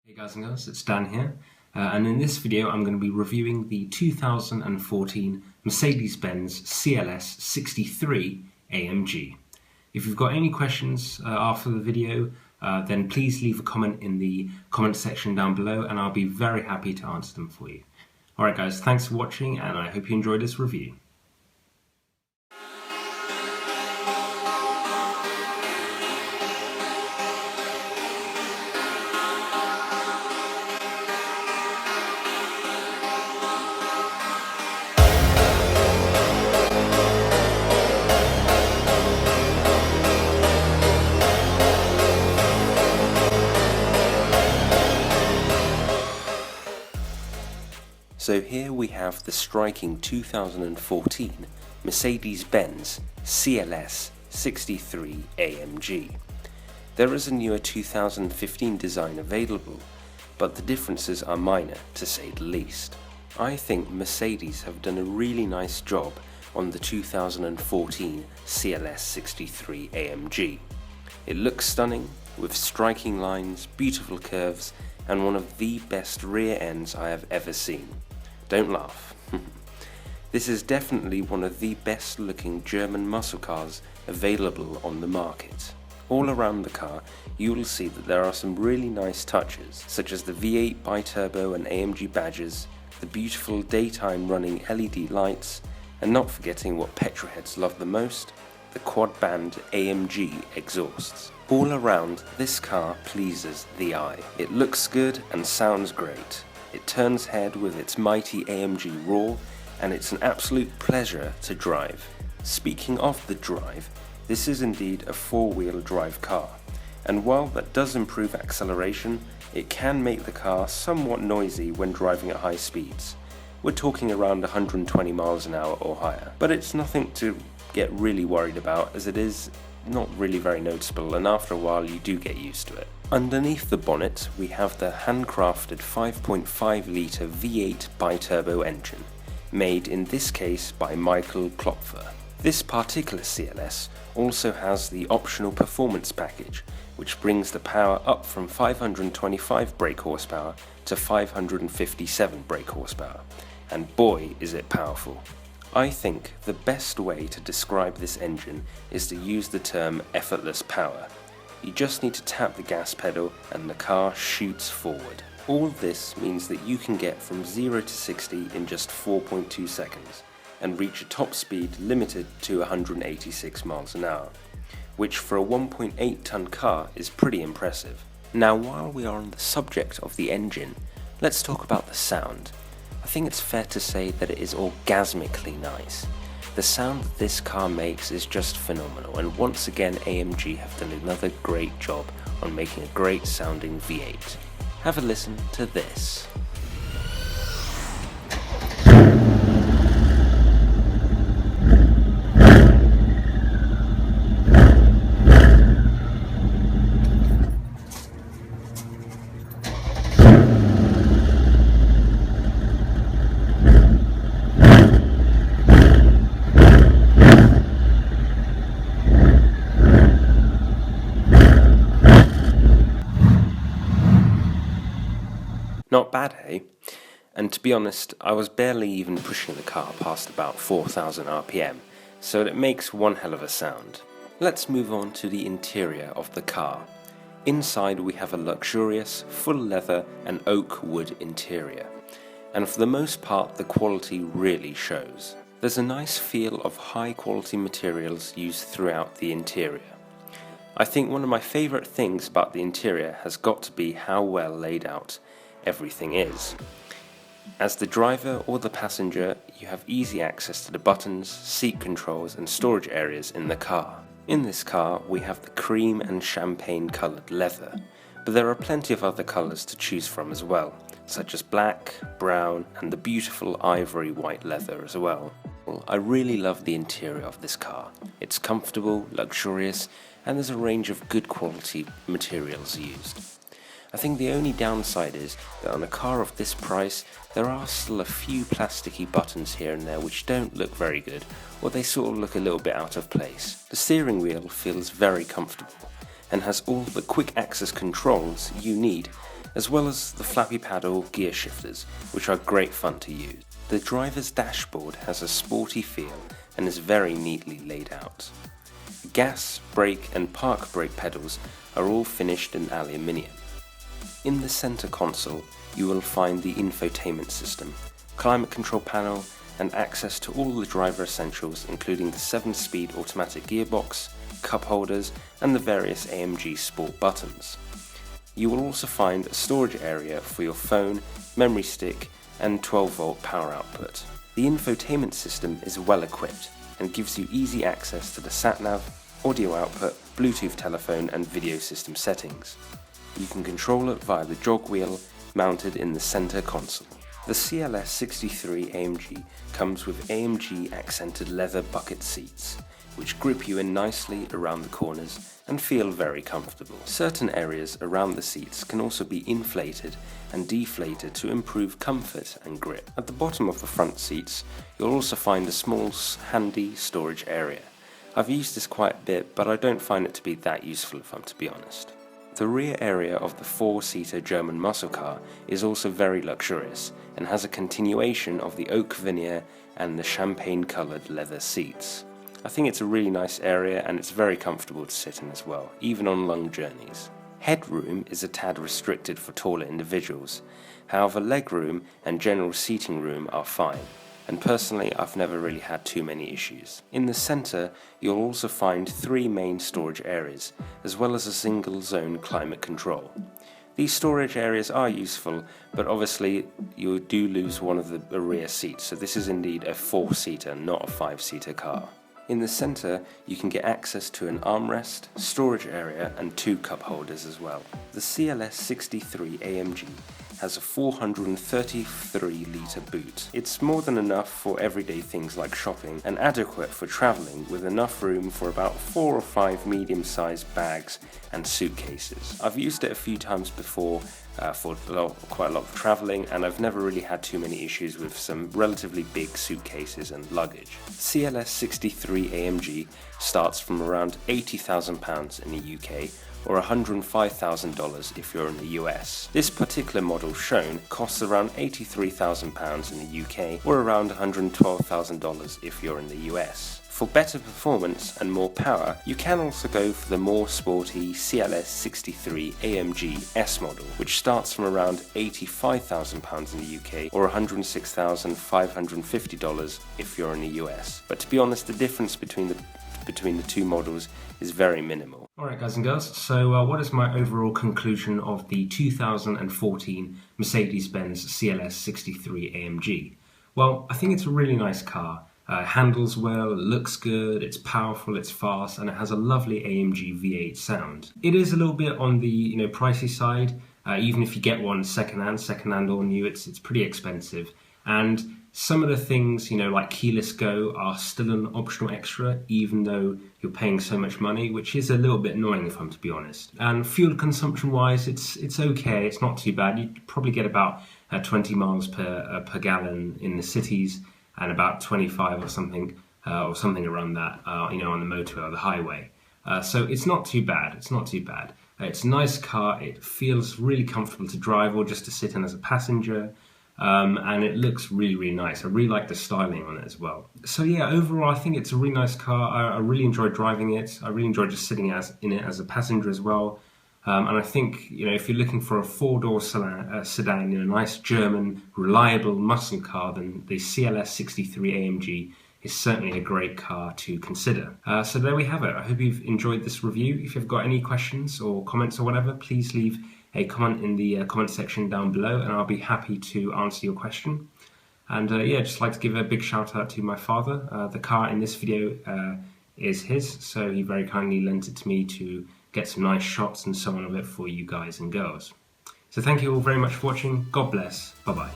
Hey guys and girls, it's Dan here, and in this video I'm going to be reviewing the 2014 Mercedes-Benz CLS63 AMG. If you've got any questions after the video, then please leave a comment in the comment section down below and I'll be very happy to answer them for you. Alright guys, thanks for watching and I hope you enjoyed this review. So here we have the striking 2014 Mercedes-Benz CLS63 AMG. There is a newer 2015 design available, but the differences are minor to say the least. I think Mercedes have done a really nice job on the 2014 CLS63 AMG. It looks stunning, with striking lines, beautiful curves, and one of the best rear ends I have ever seen. Don't laugh. This is definitely one of the best looking German muscle cars available on the market. All around the car you will see that there are some really nice touches, such as the V8 bi-turbo and AMG badges, the beautiful daytime running LED lights, and not forgetting what petrolheads love the most, the quad band AMG exhausts. All around, this car pleases the eye. It looks good and sounds great. It turns head with its mighty AMG roar, and it's an absolute pleasure to drive. Speaking of the drive, this is indeed a four-wheel drive car, and while that does improve acceleration, it can make the car somewhat noisy when driving at high speeds. We're talking around 120 miles an hour or higher, but it's nothing to get really worried about, as it is not really very noticeable, and after a while you do get used to it. Underneath the bonnet we have the handcrafted 5.5 litre V8 bi-turbo engine, made in this case by Michael Klopfer. This particular CLS also has the optional performance package, which brings the power up from 525 brake horsepower to 557 brake horsepower, and boy is it powerful. I think the best way to describe this engine is to use the term effortless power. You just need to tap the gas pedal and the car shoots forward. All this means that you can get from 0 to 60 in just 4.2 seconds and reach a top speed limited to 186 miles an hour, which for a 1.8 ton car is pretty impressive. Now while we are on the subject of the engine, let's talk about the sound. I think it's fair to say that it is orgasmically nice. The sound that this car makes is just phenomenal, and once again AMG have done another great job on making a great sounding V8. Have a listen to this. Not bad, eh? And to be honest, I was barely even pushing the car past about 4,000 RPM, so it makes one hell of a sound. Let's move on to the interior of the car. Inside we have a luxurious, full leather and oak wood interior, and for the most part the quality really shows. There's a nice feel of high quality materials used throughout the interior. I think one of my favourite things about the interior has got to be how well laid out everything is. As the driver or the passenger, you have easy access to the buttons, seat controls and storage areas in the car. In this car we have the cream and champagne coloured leather, but there are plenty of other colours to choose from as well, such as black, brown and the beautiful ivory white leather as well. I really love the interior of this car. It's comfortable, luxurious, and there's a range of good quality materials used. I think the only downside is that on a car of this price there are still a few plasticky buttons here and there which don't look very good, or they sort of look a little bit out of place. The steering wheel feels very comfortable and has all the quick access controls you need, as well as the flappy paddle gear shifters, which are great fun to use. The driver's dashboard has a sporty feel and is very neatly laid out. Gas, brake and park brake pedals are all finished in aluminium. In the center console you will find the infotainment system, climate control panel and access to all the driver essentials, including the 7-speed automatic gearbox, cup holders and the various AMG sport buttons. You will also find a storage area for your phone, memory stick and 12-volt power output. The infotainment system is well equipped and gives you easy access to the sat-nav, audio output, Bluetooth telephone and video system settings. You can control it via the jog wheel mounted in the center console. The CLS63 AMG comes with AMG accented leather bucket seats, which grip you in nicely around the corners and feel very comfortable. Certain areas around the seats can also be inflated and deflated to improve comfort and grip. At the bottom of the front seats, you'll also find a small handy storage area. I've used this quite a bit, but I don't find it to be that useful if I'm to be honest. The rear area of the 4-seater German muscle car is also very luxurious and has a continuation of the oak veneer and the champagne-coloured leather seats. I think it's a really nice area and it's very comfortable to sit in as well, even on long journeys. Headroom is a tad restricted for taller individuals, however legroom and general seating room are fine, and personally I've never really had too many issues. In the centre you'll also find 3 main storage areas, as well as a single zone climate control. These storage areas are useful, but obviously you do lose one of the rear seats, so this is indeed a 4-seater, not a 5-seater car. In the centre you can get access to an armrest, storage area and 2 cup holders as well. The CLS63 AMG has a 433-litre boot. It's more than enough for everyday things like shopping and adequate for travelling, with enough room for about 4 or 5 medium-sized bags and suitcases. I've used it a few times before for quite a lot of travelling, and I've never really had too many issues with some relatively big suitcases and luggage. CLS63 AMG starts from around £80,000 in the UK, or $105,000 if you're in the US. This particular model shown costs around £83,000 in the UK, or around $112,000 if you're in the US. For better performance and more power, you can also go for the more sporty CLS63 AMG S model, which starts from around £85,000 in the UK, or $106,550 if you're in the US. But to be honest, the difference between the two models is very minimal. Alright guys and girls, so what is my overall conclusion of the 2014 Mercedes-Benz CLS63 AMG? Well, I think it's a really nice car. Handles well, it looks good, it's powerful, it's fast, and it has a lovely AMG V8 sound. It is a little bit on the pricey side. Even if you get one second-hand or new, it's pretty expensive. And some of the things, like keyless go are still an optional extra, even though you're paying so much money, which is a little bit annoying if I'm to be honest. And fuel consumption wise, it's okay, it's not too bad. You'd probably get about 20 miles per gallon in the cities, and about 25 or something around that, on the motorway or the highway. So it's not too bad. It's a nice car. It feels really comfortable to drive or just to sit in as a passenger. And it looks really, really nice. I really like the styling on it as well. So yeah, overall, I think it's a really nice car. I really enjoyed driving it. I really enjoyed just sitting in it as a passenger as well. And I think, if you're looking for a 4-door sedan, a nice German, reliable muscle car, then the CLS63 AMG is certainly a great car to consider. So there we have it. I hope you've enjoyed this review. If you've got any questions or comments or whatever, please leave a comment in the comment section down below, and I'll be happy to answer your question. And just like to give a big shout out to my father. The car in this video is his, so he very kindly lent it to me to get some nice shots and so on of it for you guys and girls. So thank you all very much for watching. God bless. Bye bye.